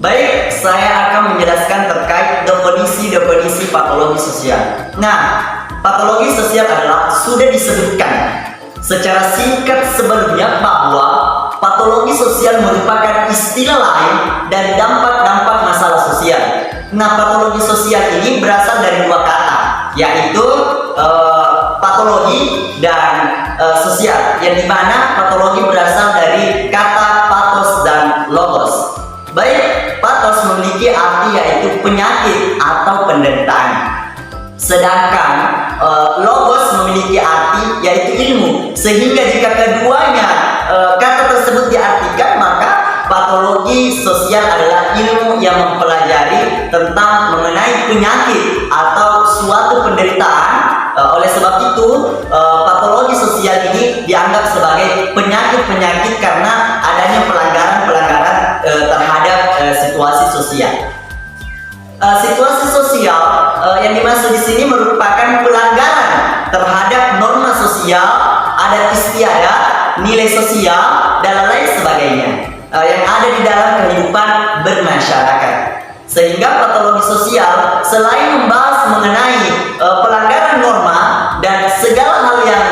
Baik, saya akan menjelaskan terkait definisi patologi sosial. Nah, patologi sosial adalah sudah disebutkan secara singkat sebelumnya bahwa patologi sosial merupakan istilah lain dari dampak-dampak masalah sosial. Nah, patologi sosial ini berasal dari dua kata, yaitu patologi dan sosial, yang dimana patologi berasal dari kata pathos dan logos. Baik, pathos memiliki arti yaitu penyakit atau penderitaan, sedangkan logos memiliki arti yaitu ilmu. Sehingga jika keduanya kata tersebut diartikan, maka patologi sosial adalah ilmu yang mempelajari tentang mengenai penyakit atau suatu penderitaan. Oleh sebab itu, patologi sosial ini dianggap sebagai penyakit-penyakit karena adanya pelanggaran-pelanggaran terhadap situasi sosial. Situasi sosial yang dimaksud di sini merupakan pelanggaran terhadap norma sosial, adat istiadat, nilai sosial, dan lain sebagainya yang ada di dalam kehidupan bermasyarakat. Sehingga patologi sosial selain membahas mengenai pelanggaran norma dan segala hal yang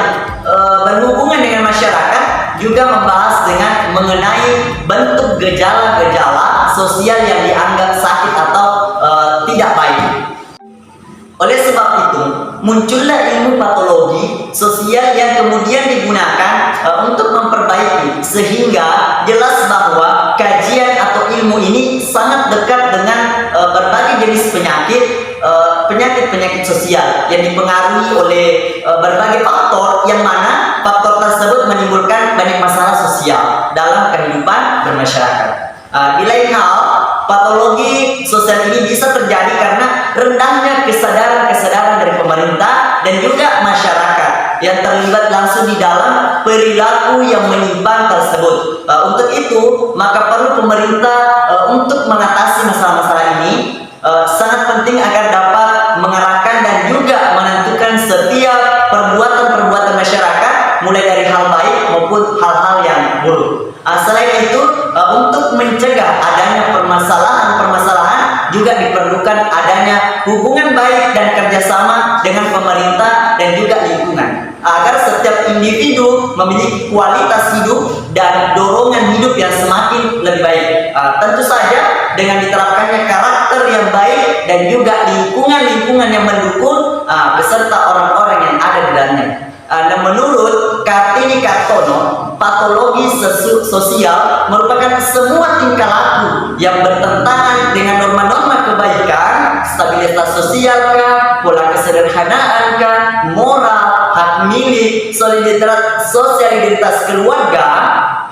berhubungan dengan masyarakat, juga membahas dengan mengenai bentuk gejala-gejala sosial yang dianggap sakit atau tidak baik. Oleh sebab itu, muncullah ilmu patologi sosial yang kemudian digunakan untuk memperbaiki, sehingga jelas bahwa kajian atau ilmu ini sangat dekat dengan berbagai jenis penyakit sosial yang dipengaruhi oleh berbagai faktor, yang mana faktor tersebut menimbulkan banyak masalah sosial dalam kehidupan bermasyarakat. Di lain hal, patologi sosial ini bisa terjadi karena rendahnya kesadaran dari pemerintah dan juga masyarakat yang terlibat langsung di dalam perilaku yang menyimpang tersebut. Untuk itu, maka perlu pemerintah untuk mengatasi masalah-masalah ini sangat penting agar dapat mengarahkan dan juga menentukan setiap perbuatan-perbuatan masyarakat, mulai dari hal baik maupun hal-hal yang buruk. Selain itu, untuk mencegah adanya permasalahan juga diperlukan adanya hubungan baik dan kerjasama dengan pemerintah dan juga lingkungan, agar setiap individu memiliki kualitas hidup dan dorongan hidup yang semakin lebih baik. Tentu saja dengan diterapkannya karakter yang baik dan juga lingkungan yang mendukung beserta orang-orang yang ada di dalamnya. Dan menurut Kartini Kartono, patologi sosial merupakan semua tingkah laku yang bertentangan dengan norma-norma kebaikan, stabilitas sosial kah, pola kesederhanaan kah, moral, hak milik, solidaritas keluarga,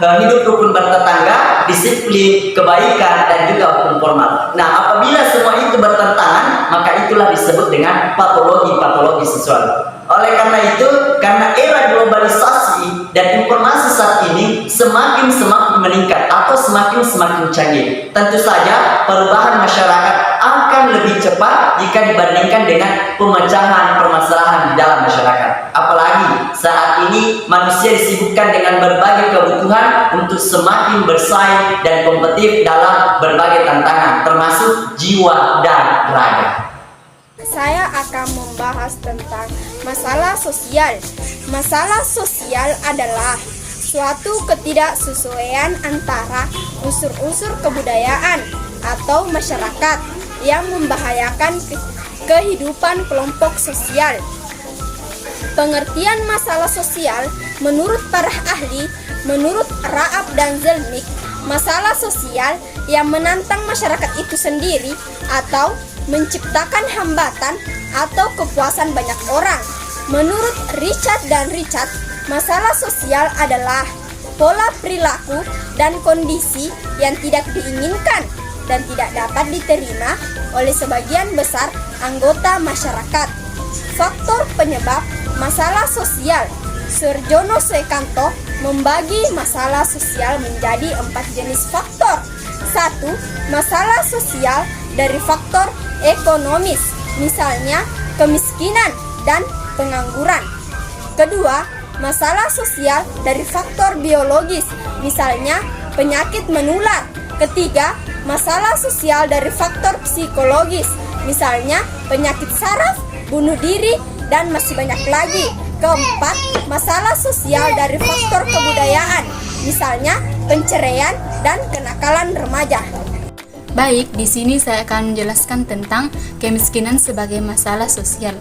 hidup rukun bertetangga, disiplin, kebaikan, dan juga hukum formal. Nah, apabila semua itu bertentangan, maka itulah disebut dengan patologi sosial. Oleh karena itu, karena era globalisasi dan informasi saat ini semakin meningkat atau semakin canggih, tentu saja perubahan masyarakat akan lebih cepat jika dibandingkan dengan pemecahan permasalahan di dalam masyarakat. Apalagi saat ini manusia disibukkan dengan berbagai kebutuhan untuk semakin bersaing dan kompetitif dalam berbagai tantangan, termasuk jiwa dan raga. Saya akan membahas tentang masalah sosial. Masalah sosial adalah suatu ketidaksesuaian antara unsur-unsur kebudayaan atau masyarakat yang membahayakan kehidupan kelompok sosial. Pengertian masalah sosial menurut para ahli, menurut Raab dan Zelnick, masalah sosial yang menantang masyarakat itu sendiri atau menciptakan hambatan atau kepuasan banyak orang. Menurut Richard dan Richard, masalah sosial adalah pola perilaku dan kondisi yang tidak diinginkan dan tidak dapat diterima oleh sebagian besar anggota masyarakat. Faktor penyebab masalah sosial. Surjono Suekanto membagi masalah sosial menjadi 4 jenis faktor. Satu, masalah sosial dari faktor ekonomis, misalnya kemiskinan dan pengangguran. Kedua, masalah sosial dari faktor biologis, misalnya penyakit menular. Ketiga, masalah sosial dari faktor psikologis, misalnya penyakit saraf, bunuh diri, dan masih banyak lagi. Keempat, masalah sosial dari faktor kebudayaan, misalnya penceraian dan kenakalan remaja. Baik, di sini saya akan menjelaskan tentang kemiskinan sebagai masalah sosial.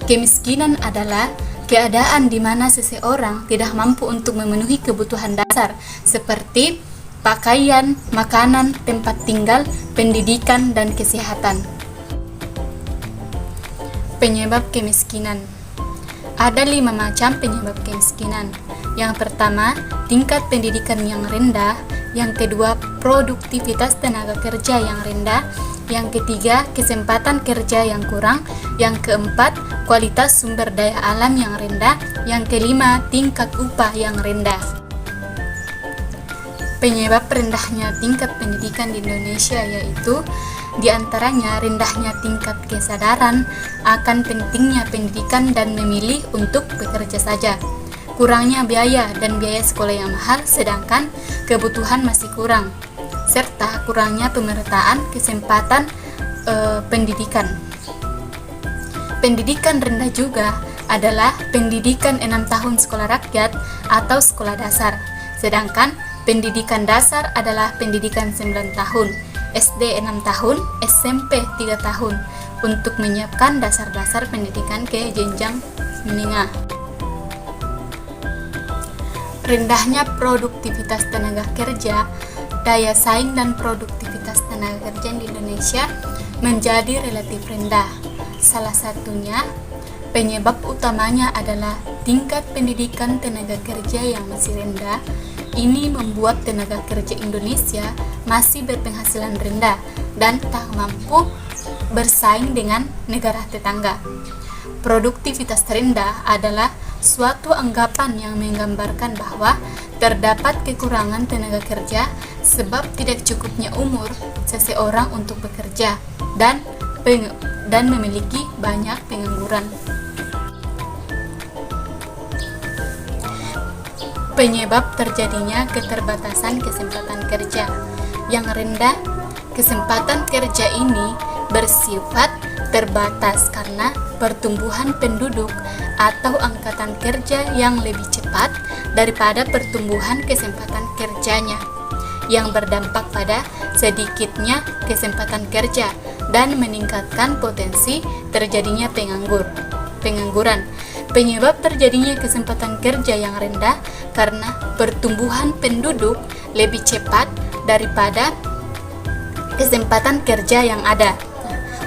Kemiskinan adalah keadaan di mana seseorang tidak mampu untuk memenuhi kebutuhan dasar seperti pakaian, makanan, tempat tinggal, pendidikan, dan kesehatan. Penyebab kemiskinan. Ada 5 macam penyebab kemiskinan. Yang pertama, tingkat pendidikan yang rendah. Yang kedua, produktivitas tenaga kerja yang rendah. Yang ketiga, kesempatan kerja yang kurang. Yang keempat, kualitas sumber daya alam yang rendah. Yang kelima, tingkat upah yang rendah. Penyebab rendahnya tingkat pendidikan di Indonesia yaitu di antaranya rendahnya tingkat kesadaran akan pentingnya pendidikan dan memilih untuk bekerja saja, kurangnya biaya dan biaya sekolah yang mahal sedangkan kebutuhan masih kurang, serta kurangnya pemerataan kesempatan pendidikan. Pendidikan rendah juga adalah pendidikan 6 tahun sekolah rakyat atau sekolah dasar, sedangkan pendidikan dasar adalah pendidikan 9 tahun, SD 6 tahun, SMP 3 tahun untuk menyiapkan dasar-dasar pendidikan ke jenjang menengah. Rendahnya produktivitas tenaga kerja, daya saing dan produktivitas tenaga kerja di Indonesia menjadi relatif rendah. Salah satunya penyebab utamanya adalah tingkat pendidikan tenaga kerja yang masih rendah. Ini membuat tenaga kerja Indonesia masih berpenghasilan rendah dan tak mampu bersaing dengan negara tetangga. Produktivitas rendah adalah suatu anggapan yang menggambarkan bahwa terdapat kekurangan tenaga kerja sebab tidak cukupnya umur seseorang untuk bekerja dan memiliki banyak pengangguran. Penyebab terjadinya keterbatasan kesempatan kerja yang rendah. Kesempatan kerja ini bersifat terbatas karena pertumbuhan penduduk atau angkatan kerja yang lebih cepat daripada pertumbuhan kesempatan kerjanya, yang berdampak pada sedikitnya kesempatan kerja dan meningkatkan potensi terjadinya pengangguran. Penyebab terjadinya kesempatan kerja yang rendah karena pertumbuhan penduduk lebih cepat daripada kesempatan kerja yang ada.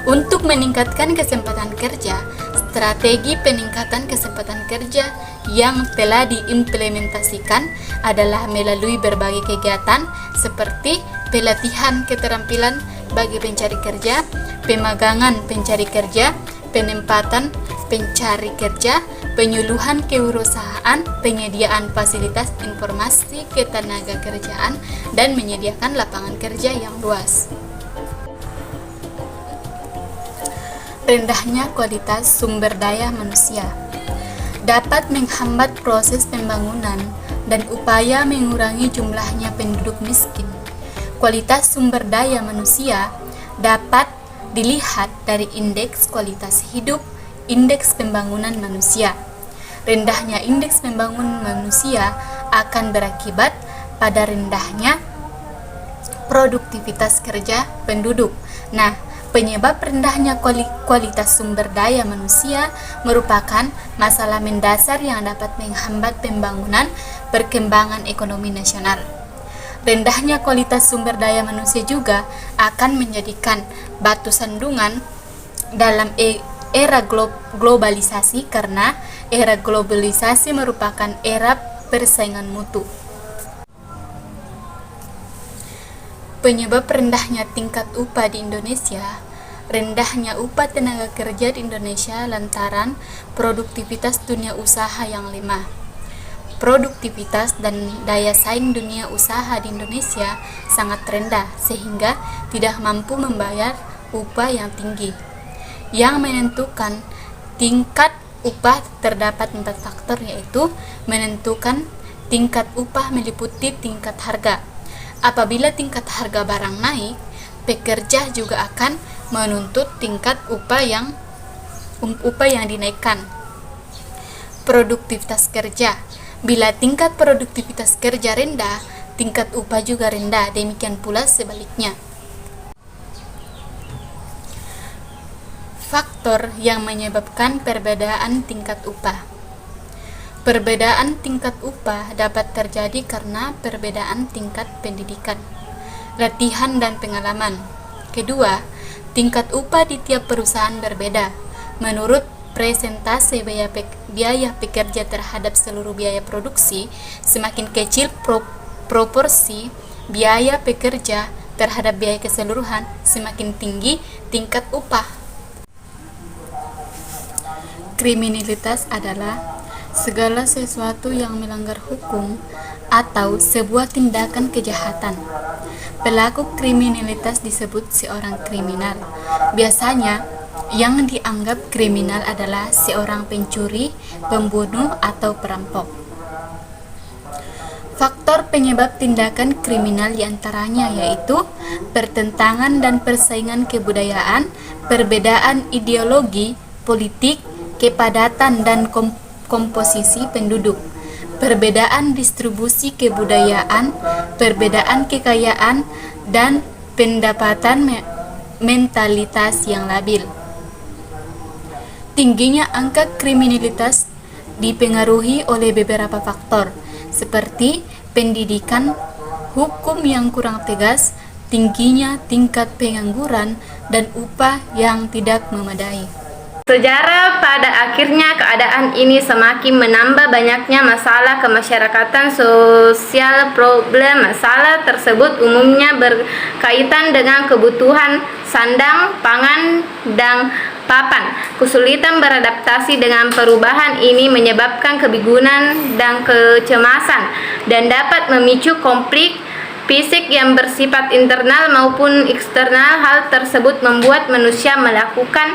Untuk meningkatkan kesempatan kerja, strategi peningkatan kesempatan kerja yang telah diimplementasikan adalah melalui berbagai kegiatan seperti pelatihan keterampilan bagi pencari kerja, pemagangan pencari kerja, penempatan pencari kerja, penyuluhan kewirausahaan, penyediaan fasilitas informasi ketenagakerjaan, dan menyediakan lapangan kerja yang luas. Rendahnya kualitas sumber daya manusia dapat menghambat proses pembangunan dan upaya mengurangi jumlahnya penduduk miskin. Kualitas sumber daya manusia dapat dilihat dari indeks kualitas hidup, indeks pembangunan manusia. Rendahnya indeks pembangunan manusia akan berakibat pada rendahnya produktivitas kerja penduduk. Nah, penyebab rendahnya kualitas sumber daya manusia merupakan masalah mendasar yang dapat menghambat pembangunan perkembangan ekonomi nasional. Rendahnya kualitas sumber daya manusia juga akan menjadikan batu sandungan dalam era globalisasi karena era globalisasi merupakan era persaingan mutu. Penyebab rendahnya tingkat upah di Indonesia. Rendahnya upah tenaga kerja di Indonesia lantaran produktivitas dunia usaha yang lemah. produktivitas dan daya saing dunia usaha di Indonesia sangat rendah sehingga tidak mampu membayar upah yang tinggi. Yang menentukan tingkat upah terdapat 4 faktor, yaitu menentukan tingkat upah meliputi tingkat harga. Apabila tingkat harga barang naik, pekerja juga akan menuntut tingkat upah yang dinaikkan. Produktivitas kerja. Bila tingkat produktivitas kerja rendah, tingkat upah juga rendah, demikian pula sebaliknya. Faktor yang menyebabkan perbedaan tingkat upah. Perbedaan tingkat upah dapat terjadi karena perbedaan tingkat pendidikan, latihan, dan pengalaman. Kedua, tingkat upah di tiap perusahaan berbeda. Menurut presentase biaya pekerja terhadap seluruh biaya produksi, semakin kecil proporsi biaya pekerja terhadap biaya keseluruhan, semakin tinggi tingkat upah. Kriminalitas adalah segala sesuatu yang melanggar hukum atau sebuah tindakan kejahatan. Pelaku kriminalitas disebut seorang kriminal. Biasanya yang dianggap kriminal adalah seorang pencuri, pembunuh, atau perampok. Faktor penyebab tindakan kriminal diantaranya yaitu pertentangan dan persaingan kebudayaan, perbedaan ideologi, politik, kepadatan dan komposisi penduduk, perbedaan distribusi kebudayaan, perbedaan kekayaan, dan pendapatan mentalitas yang labil. Tingginya angka kriminalitas dipengaruhi oleh beberapa faktor, seperti pendidikan, hukum yang kurang tegas, tingginya tingkat pengangguran, dan upah yang tidak memadai. Sejarah pada akhirnya keadaan ini semakin menambah banyaknya masalah kemasyarakatan sosial. Problem masalah tersebut umumnya berkaitan dengan kebutuhan sandang, pangan, dan papan. Kesulitan beradaptasi dengan perubahan ini menyebabkan kebingungan dan kecemasan dan dapat memicu konflik fisik yang bersifat internal maupun eksternal. Hal tersebut membuat manusia melakukan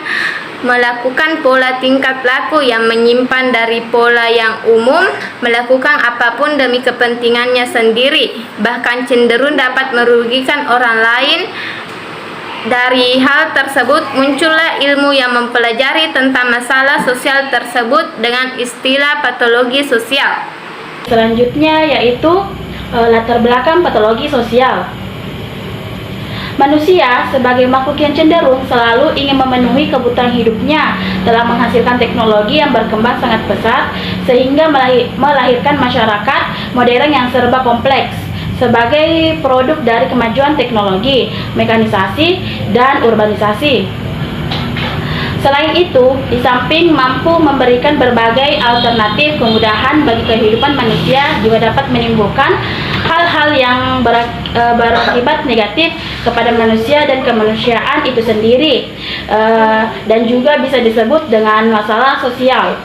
pola tingkah laku yang menyimpan dari pola yang umum, melakukan apapun demi kepentingannya sendiri, bahkan cenderung dapat merugikan orang lain. Dari hal tersebut muncullah ilmu yang mempelajari tentang masalah sosial tersebut dengan istilah patologi sosial. Selanjutnya yaitu latar belakang patologi sosial. Manusia sebagai makhluk yang cenderung selalu ingin memenuhi kebutuhan hidupnya telah menghasilkan teknologi yang berkembang sangat pesat sehingga melahirkan masyarakat modern yang serba kompleks sebagai produk dari kemajuan teknologi, mekanisasi, dan urbanisasi. Selain itu, di samping mampu memberikan berbagai alternatif kemudahan bagi kehidupan manusia, juga dapat menimbulkan hal-hal yang berakibat negatif kepada manusia dan kemanusiaan itu sendiri, dan juga bisa disebut dengan masalah sosial.